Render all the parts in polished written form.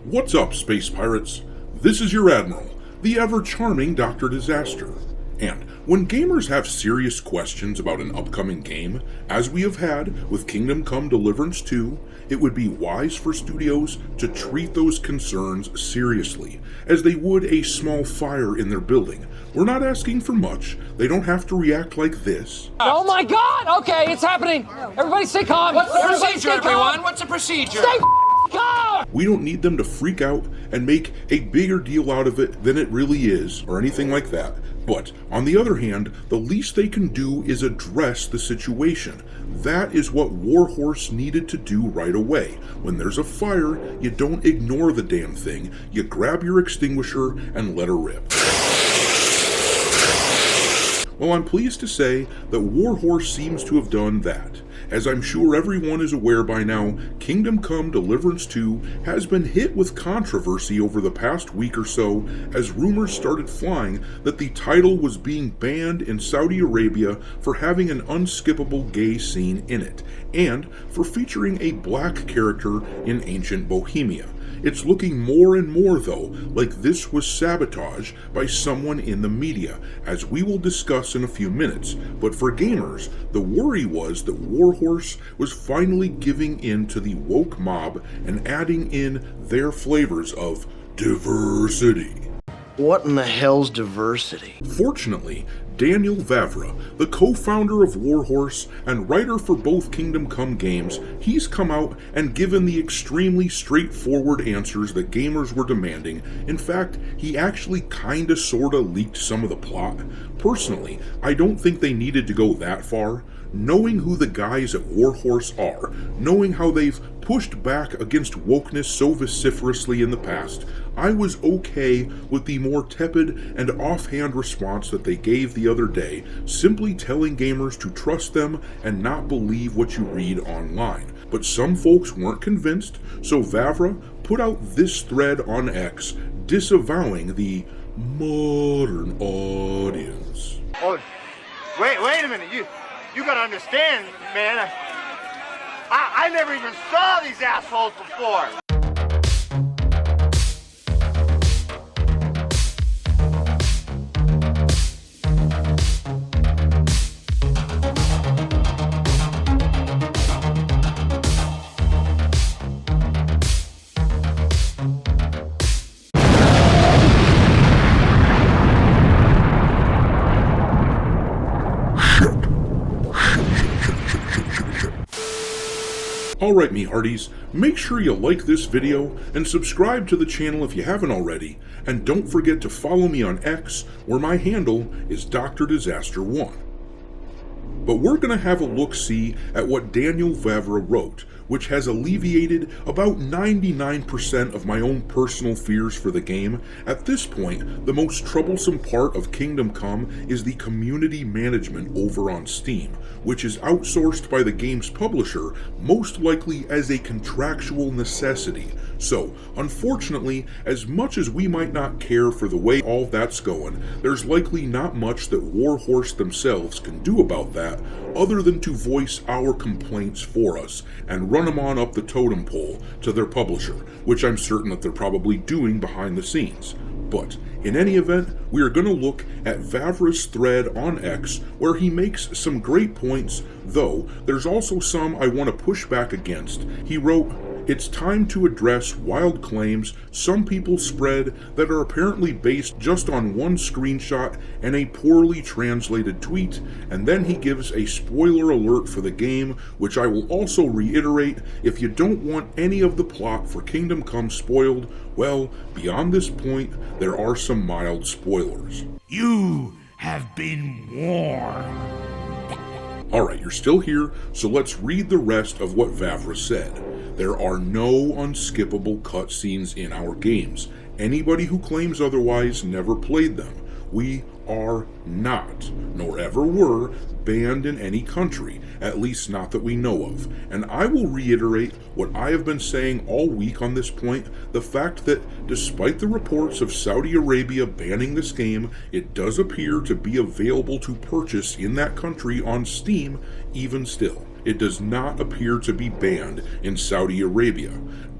What's up, space pirates? This is your Admiral, the ever-charming Dr. Disaster. And when gamers have serious questions about an upcoming game, as we have had with Kingdom Come Deliverance 2, it would be wise for studios to treat those concerns seriously, as they would a small fire in their building. We're not asking for much. They don't have to react like this. Oh my God! Okay, it's happening. Everybody stay calm. What's the procedure, everyone? What's the procedure? Stay calm! We don't need them to freak out and make a bigger deal out of it than it really is, or anything like that. But, on the other hand, the least they can do is address the situation. That is what Warhorse needed to do right away. When there's a fire, you don't ignore the damn thing. You grab your extinguisher and let her rip. Well, I'm pleased to say that Warhorse seems to have done that. As I'm sure everyone is aware by now, Kingdom Come Deliverance 2 has been hit with controversy over the past week or so, as rumors started flying that the title was being banned in Saudi Arabia for having an unskippable gay scene in it, and for featuring a black character in ancient Bohemia. It's looking more and more, though, like this was sabotage by someone in the media, as we will discuss in a few minutes. But for gamers, the worry was that Warhorse was finally giving in to the woke mob and adding in their flavors of diversity. What in the hell's diversity? Fortunately, Daniel Vavra, the co-founder of Warhorse and writer for both Kingdom Come games, he's come out and given the extremely straightforward answers that gamers were demanding. In fact, he actually kinda sorta leaked some of the plot. Personally, I don't think they needed to go that far. Knowing who the guys at Warhorse are, knowing how they've pushed back against wokeness so vociferously in the past, I was okay with the more tepid and offhand response that they gave the other day, simply telling gamers to trust them and not believe what you read online. But some folks weren't convinced, so Vavra put out this thread on X disavowing the MoDeRn AuDiEnCe. Oh, wait a minute, you gotta understand, man, I never even saw these assholes before. Alright me hearties, make sure you like this video and subscribe to the channel if you haven't already, and don't forget to follow me on X, where my handle is Dr. Disaster 1. But we're going to have a look-see at what Daniel Vavra wrote, which has alleviated about 99% of my own personal fears for the game. At this point, the most troublesome part of Kingdom Come is the community management over on Steam, which is outsourced by the game's publisher, most likely as a contractual necessity. So, unfortunately, as much as we might not care for the way all that's going, there's likely not much that Warhorse themselves can do about that, other than to voice our complaints for us and run them on up the totem pole to their publisher, which I'm certain that they're probably doing behind the scenes. But in any event, we are going to look at Vavra's thread on X, where he makes some great points, though there's also some I want to push back against. He wrote, "It's time to address wild claims some people spread that are apparently based just on one screenshot and a poorly translated tweet," and then he gives a spoiler alert for the game, which I will also reiterate. If you don't want any of the plot for Kingdom Come spoiled, well, beyond this point, there are some mild spoilers. You have been warned. Alright, you're still here, so let's read the rest of what Vavra said. There are no unskippable cutscenes in our games. Anybody who claims otherwise never played them. We are not, nor ever were, banned in any country, at least not that we know of. And I will reiterate what I have been saying all week on this point, the fact that despite the reports of Saudi Arabia banning this game, it does appear to be available to purchase in that country on Steam even still. it does not appear to be banned in Saudi Arabia.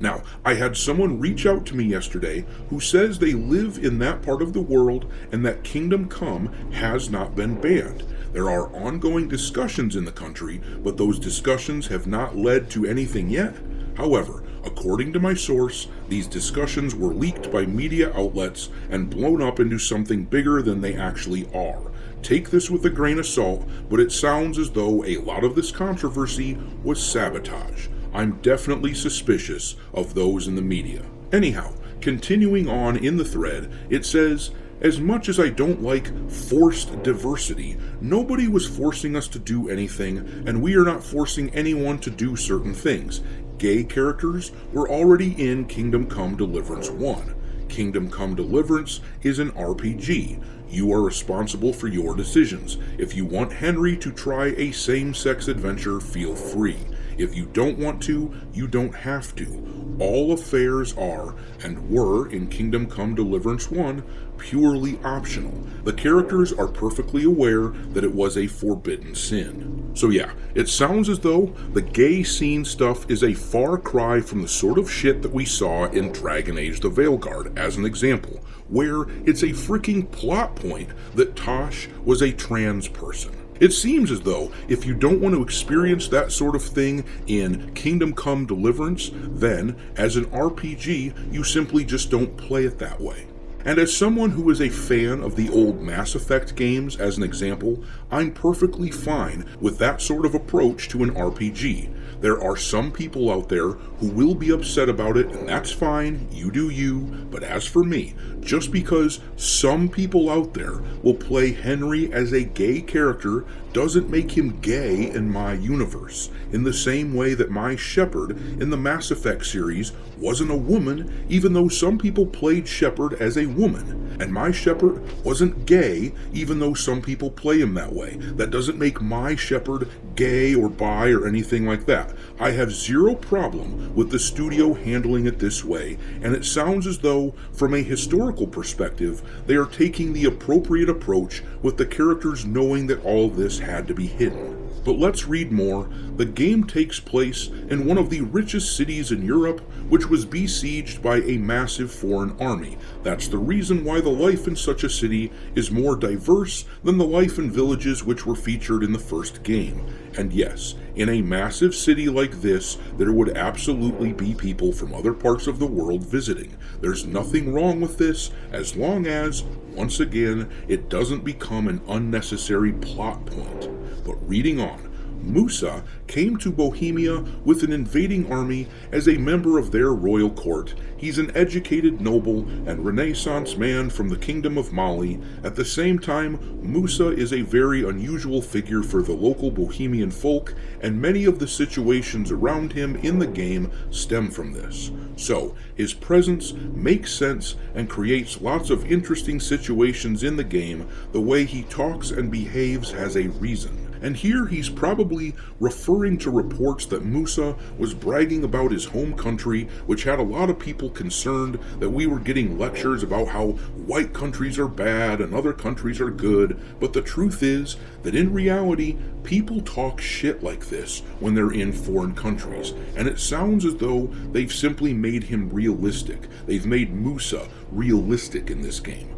Now, I had someone reach out to me yesterday who says they live in that part of the world and that Kingdom Come has not been banned. There are ongoing discussions in the country, but those discussions have not led to anything yet. However, according to my source, these discussions were leaked by media outlets and blown up into something bigger than they actually are. Take this with a grain of salt, but it sounds as though a lot of this controversy was sabotage. I'm definitely suspicious of those in the media. Anyhow, continuing on in the thread, it says, as much as I don't like forced diversity, nobody was forcing us to do anything, and we are not forcing anyone to do certain things. Gay characters were already in Kingdom Come Deliverance 1. Kingdom Come Deliverance is an RPG. You are responsible for your decisions. If you want Henry to try a same-sex adventure, feel free. If you don't want to, you don't have to. All affairs are, and were in Kingdom Come Deliverance 1, purely optional. The characters are perfectly aware that it was a forbidden sin. So yeah, it sounds as though the gay scene stuff is a far cry from the sort of shit that we saw in Dragon Age the Veilguard, as an example, where it's a freaking plot point that Tosh was a trans person. It seems as though if you don't want to experience that sort of thing in Kingdom Come Deliverance, then, as an RPG, you simply just don't play it that way. And as someone who is a fan of the old Mass Effect games, as an example, I'm perfectly fine with that sort of approach to an RPG. There are some people out there who will be upset about it, and that's fine, you do you, but as for me, just because some people out there will play Henry as a gay character doesn't make him gay in my universe, in the same way that my Shepard in the Mass Effect series wasn't a woman, even though some people played Shepard as a woman, and my Shepard wasn't gay, even though some people play him that way. That doesn't make my Shepard gay or bi or anything like that. I have zero problem with the studio handling it this way, and it sounds as though, from a historical perspective, they are taking the appropriate approach with the characters knowing that all this had to be hidden. But let's read more. The game takes place in one of the richest cities in Europe, which was besieged by a massive foreign army. That's the reason why the life in such a city is more diverse than the life in villages which were featured in the first game. And yes, in a massive city like this, there would absolutely be people from other parts of the world visiting. There's nothing wrong with this, as long as, once again, it doesn't become an unnecessary plot point. But reading on, Musa came to Bohemia with an invading army as a member of their royal court. He's an educated noble and Renaissance man from the Kingdom of Mali. At the same time, Musa is a very unusual figure for the local Bohemian folk, and many of the situations around him in the game stem from this. So, his presence makes sense and creates lots of interesting situations in the game. The way he talks and behaves has a reason. And here he's probably referring to reports that Musa was bragging about his home country, which had a lot of people concerned that we were getting lectures about how white countries are bad and other countries are good. But the truth is that in reality, people talk shit like this when they're in foreign countries. And it sounds as though they've simply made him realistic. They've made Musa realistic in this game.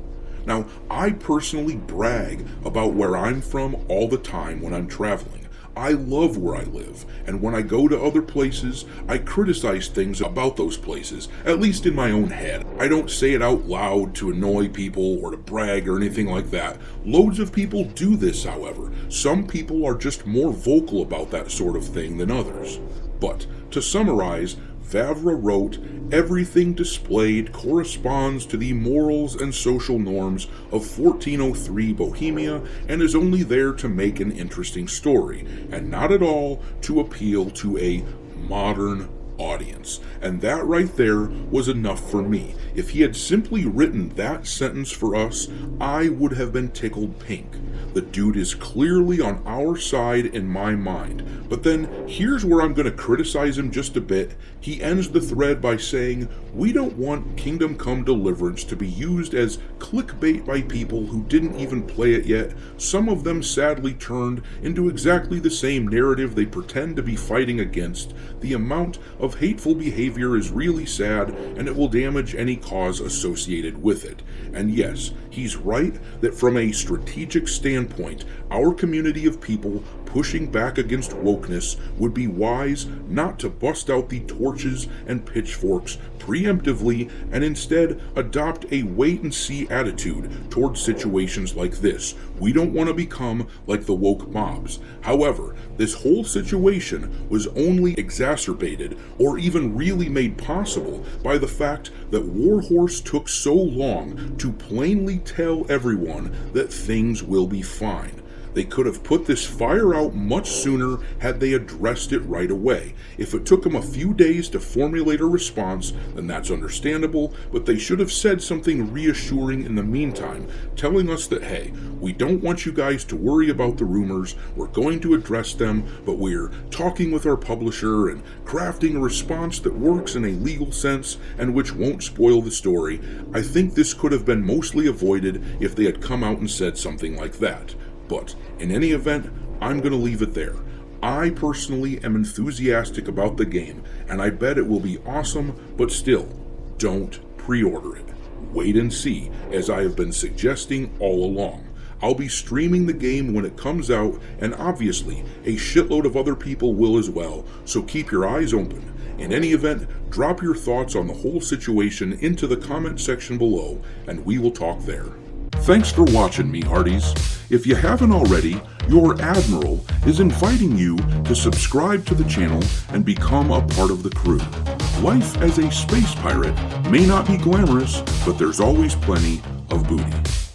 Now, I personally brag about where I'm from all the time when I'm traveling. I love where I live, and when I go to other places, I criticize things about those places, at least in my own head. I don't say it out loud to annoy people or to brag or anything like that. Loads of people do this, however. Some people are just more vocal about that sort of thing than others. But, to summarize, Vavra wrote, everything displayed corresponds to the morals and social norms of 1403 Bohemia and is only there to make an interesting story, and not at all to appeal to a modern audience. And that right there was enough for me. If he had simply written that sentence for us, I would have been tickled pink. The dude is clearly on our side in my mind. But then here's where I'm going to criticize him just a bit. He ends the thread by saying, "We don't want Kingdom Come Deliverance to be used as clickbait by people who didn't even play it yet. Some of them sadly turned into exactly the same narrative they pretend to be fighting against. The amount of hateful behavior is really sad, and it will damage any cause associated with it." And yes, he's right that from a strategic standpoint, our community of people pushing back against wokeness would be wise not to bust out the torches and pitchforks preemptively and instead adopt a wait-and-see attitude towards situations like this. We don't want to become like the woke mobs. However, this whole situation was only exacerbated or even really made possible by the fact that Warhorse took so long to plainly tell everyone that things will be fine. They could have put this fire out much sooner had they addressed it right away. If it took them a few days to formulate a response, then that's understandable, but they should have said something reassuring in the meantime, telling us that, hey, we don't want you guys to worry about the rumors, we're going to address them, but we're talking with our publisher and crafting a response that works in a legal sense and which won't spoil the story. I think this could have been mostly avoided if they had come out and said something like that. But in any event, I'm going to leave it there. I personally am enthusiastic about the game, and I bet it will be awesome, but still, don't pre-order it. Wait and see, as I have been suggesting all along. I'll be streaming the game when it comes out, and obviously, a shitload of other people will as well, so keep your eyes open. In any event, drop your thoughts on the whole situation into the comment section below, and we will talk there. Thanks for watching me, Hearties. If you haven't already, your Admiral is inviting you to subscribe to the channel and become a part of the crew. Life as a space pirate may not be glamorous, but there's always plenty of booty.